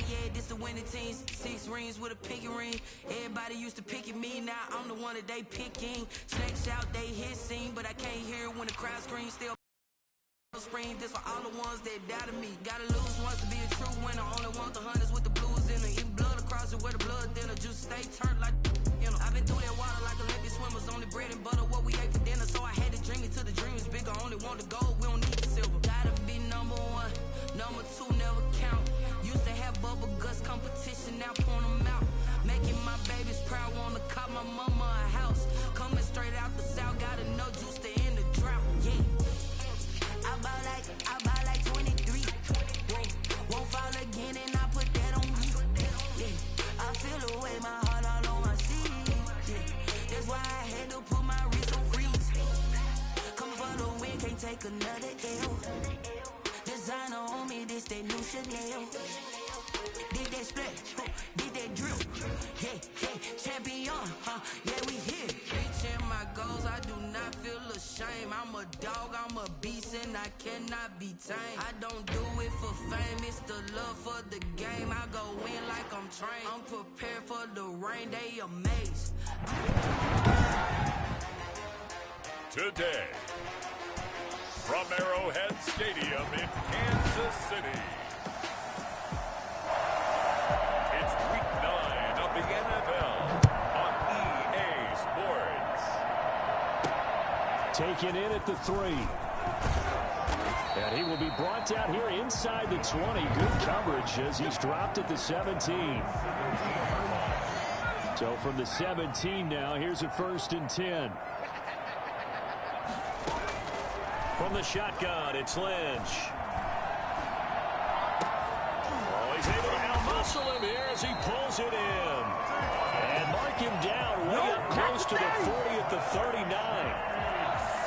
Yeah, this the winning team. 6 rings with a pinky ring. Everybody used to pick at me, now I'm the one that they picking. Snakes out, they hit scene, but I can't hear it when the crowd screams. Still scream, this for all the ones that doubted me. Gotta lose once to be a true winner. Only want the hunters with the blues in it. Eat blood across it where the blood dinner. Juice stay turned like, you know. I've been through that water like Olympic swimmers. Only bread and butter, what we ate for dinner. So I had to dream it till the dream is bigger. Only want the gold, we don't need the silver. Gotta be number 1, number 2 never count. Used to have bubble guts competition, now point them out. Making my babies proud, wanna cop my mama a house. Coming straight out the south, gotta know juice to end the drought. Yeah, I buy like 23. Won't fall again and I put that on me. Yeah, I feel the way my heart all on my sleeve. Yeah, that's why I had to put my wrist on freeze. Come for the win, can't take another L. Designer on me, this that new Chanel. Did that splash, did that drill. Yeah, champion, yeah, we here. Reaching my goals, I do not feel ashamed. I'm a dog, I'm a beast, and I cannot be tamed. I don't do it for fame, it's the love for the game. I go in like I'm trained. I'm prepared for the rain, they amazed. Today, from Arrowhead Stadium in Kansas City, it's Week 9 of the NFL on EA Sports. Taken in at the 3. And he will be brought down here inside the 20. Good coverage as he's dropped at the 17. So from the 17 now, here's a 1st and 10. From the shotgun, it's Lynch. Oh, he's able to out-muscle him here as he pulls it in. And mark him down way up close to the 40 at the 39.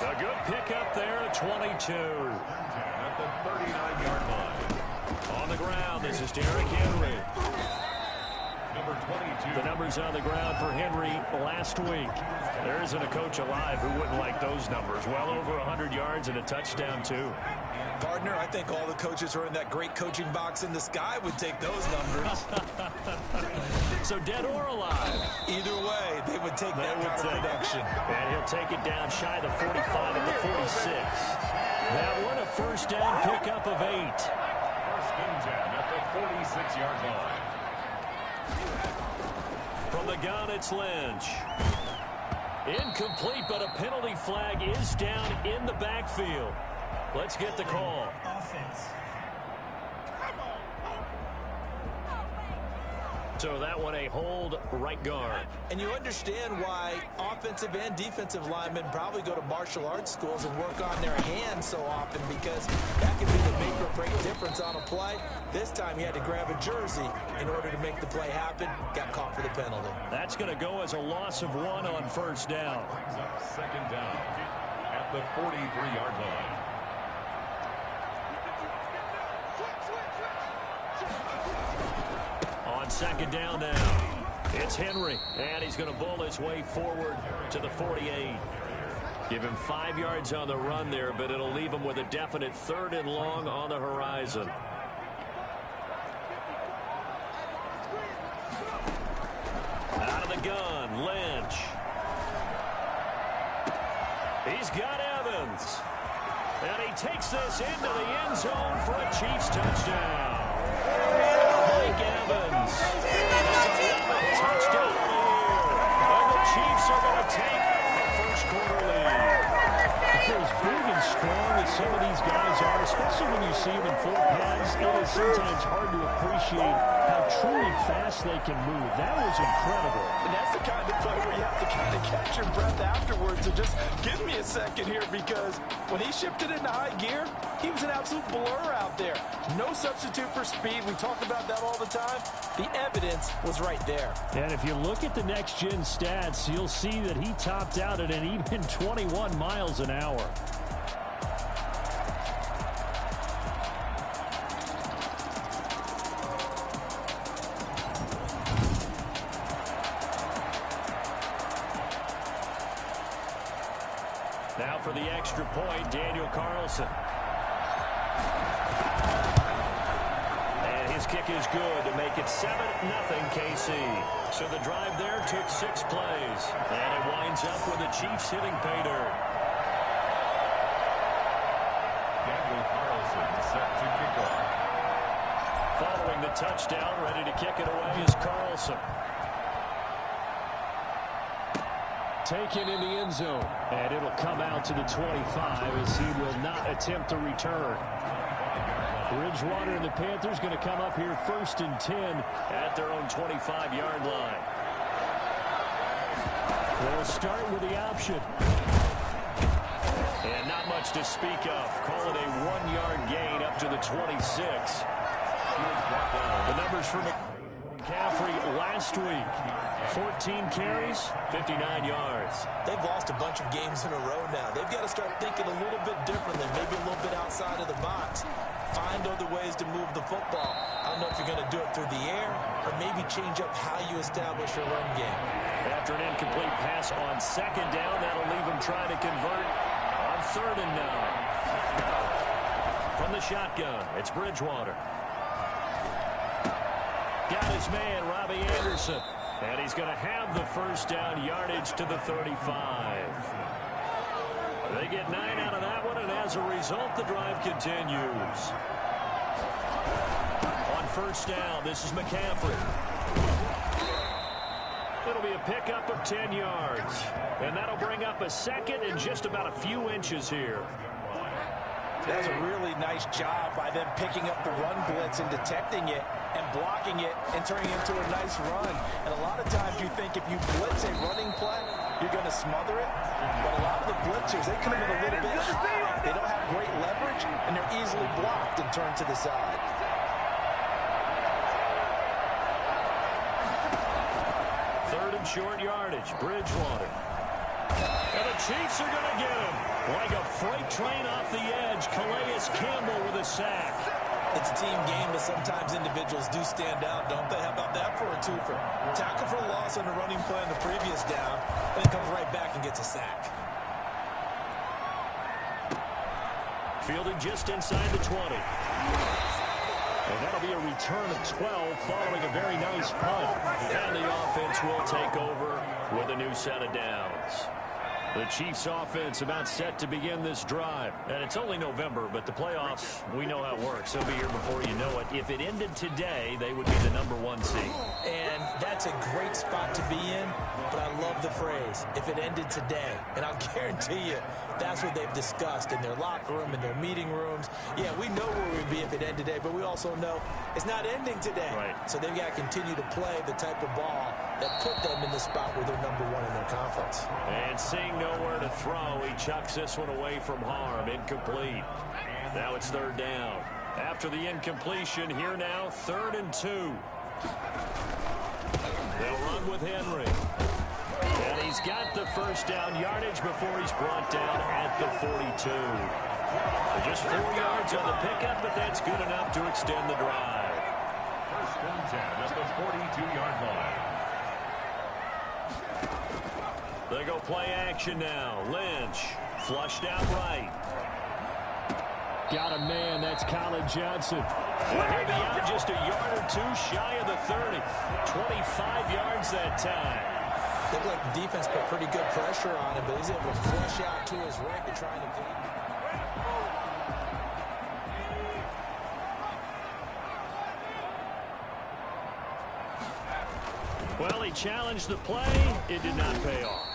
A good pickup there at 22. At the 39-yard line. On the ground, this is Derrick Henry. Number 22. The numbers on the ground for Henry last week. There isn't a coach alive who wouldn't like those numbers. Well over 100 yards and a touchdown, too. Partner, I think all the coaches who are in that great coaching box in the sky would take those numbers. So dead or alive? Either way, they would take that kind of production. And he'll take it down shy of the 45 at the 46. That one a first down pickup of 8. First and 10 at the 46-yard line. From the gun, it's Lynch. Incomplete, but a penalty flag is down in the backfield. Let's get the call. Offense. So that one a hold right guard. And you understand why offensive and defensive linemen probably go to martial arts schools and work on their hands so often, because that can be the make or break difference on a play. This time he had to grab a jersey in order to make the play happen. Got caught for the penalty. That's going to go as a loss of 1 on first down. Second down at the 43-yard line. On second down now, it's Henry, and he's going to bowl his way forward to the 48. Give him 5 yards on the run there, but it'll leave him with a definite 3rd and long on the horizon. Out of the gun, Lynch. He's got Evans. And he takes this into the end zone for a Chiefs touchdown. Mike Evans. Touchdown here. And the Chiefs are going to take the first quarter lead. For as big and strong as some of these guys are, especially when you see them in full pads, it is sometimes hard to appreciate how truly fast they can move. That was incredible. And that's the kind of play where you have to kind of catch your breath afterwards and just give me a second here, because when he shifted into high gear, he was an absolute blur out there. No substitute for speed. We talk about that all the time. The evidence was right there. And if you look at the next-gen stats, you'll see that he topped out at an even 21 miles an hour. Now for the extra point, Daniel Carlson. And his kick is good to make it 7-0 KC. So the drive there took 6 plays. And it winds up with the Chiefs hitting pay dirt. Daniel Carlson set to kick off. Following the touchdown, ready to kick it away is Carlson. Taken in the end zone, and it'll come out to the 25 as he will not attempt to return. Bridgewater and the Panthers going to come up here 1st and 10 at their own 25-yard line. They'll start with the option. And not much to speak of. Call it a 1-yard gain up to the 26. The numbers for McCaffrey last week. 14 carries, 59 yards. They've lost a bunch of games in a row now. They've got to start thinking a little bit differently, maybe a little bit outside of the box. Find other ways to move the football. I don't know if you're going to do it through the air or maybe change up how you establish your run game. After an incomplete pass on second down, that'll leave him trying to convert on 3rd and 9. From the shotgun, it's Bridgewater. Got his man, Robbie Anderson. And he's going to have the first down, yardage to the 35. They get 9 out of that one, and as a result, the drive continues. On first down, this is McCaffrey. It'll be a pickup of 10 yards. And that'll bring up a second and just about a few inches here. That's a really nice job by them picking up the run blitz and detecting it and blocking it and turning it into a nice run. And a lot of times you think if you blitz a running play, you're going to smother it. But a lot of the blitzers, they come in a little bit high. They don't have great leverage, and they're easily blocked and turned to the side. Third and short yardage, Bridgewater. And the Chiefs are going to get him. Like a freight train off the edge, Calais Campbell with a sack. It's a team game, but sometimes individuals do stand out, don't they? How about that for a twofer? Tackle for a loss on the running play on the previous down, and then comes right back and gets a sack. Fielding just inside the 20. And that'll be a return of 12 following a very nice punt. And the offense will take over with a new set of downs. The Chiefs offense about set to begin this drive. And it's only November, but the playoffs, we know how it works. They'll be here before you know it. If it ended today, they would be the #1 seed. And that's a great spot to be in, but I love the phrase, if it ended today. And I'll guarantee you, that's what they've discussed in their locker room, in their meeting rooms. Yeah, we know where we'd be if it ended today, but we also know it's not ending today. Right. So they've got to continue to play the type of ball that put them in the spot where they're #1 in their conference. And seeing nowhere to throw, he chucks this one away from harm. Incomplete. Now it's 3rd down. After the incompletion, here now, 3rd and 2. They'll run with Henry. And he's got the first down yardage before he's brought down at the 42. Just 4 yards on the pickup, but that's good enough to extend the drive. 1st and 10 at the 42-yard line. They go play action now. Lynch flushed out right. Got a man. That's Colin Johnson. And he'll be out just a yard or two shy of the 30. 25 yards that time. Looked like the defense put pretty good pressure on him, but he's able to flush out to his right to try and evade. Well, he challenged the play. It did not pay off.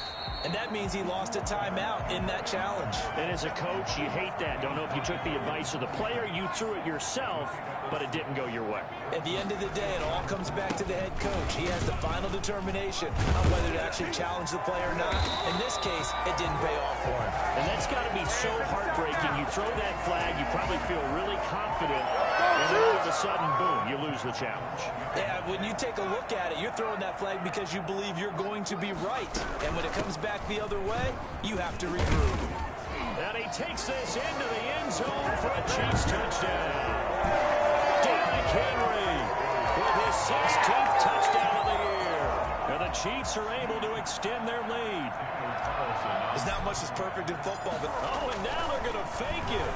And that means he lost a timeout in that challenge. And as a coach, you hate that. Don't know if you took the advice of the player, you threw it yourself, but it didn't go your way. At the end of the day, it all comes back to the head coach. He has the final determination on whether to actually challenge the play or not. In this case, it didn't pay off for him. And that's got to be so heartbreaking. You throw that flag, you probably feel really confident, and then all of a sudden, boom, you lose the challenge. Yeah, when you take a look at it, you're throwing that flag because you believe you're going to be right. And when it comes back the other way, you have to regroup. And he takes this into the end zone for a Chiefs touchdown. Derrick Henry with his 16th touchdown of the year. And the Chiefs are able to extend their lead. There's not much that's perfect in football, but oh, and now they're going to fake it.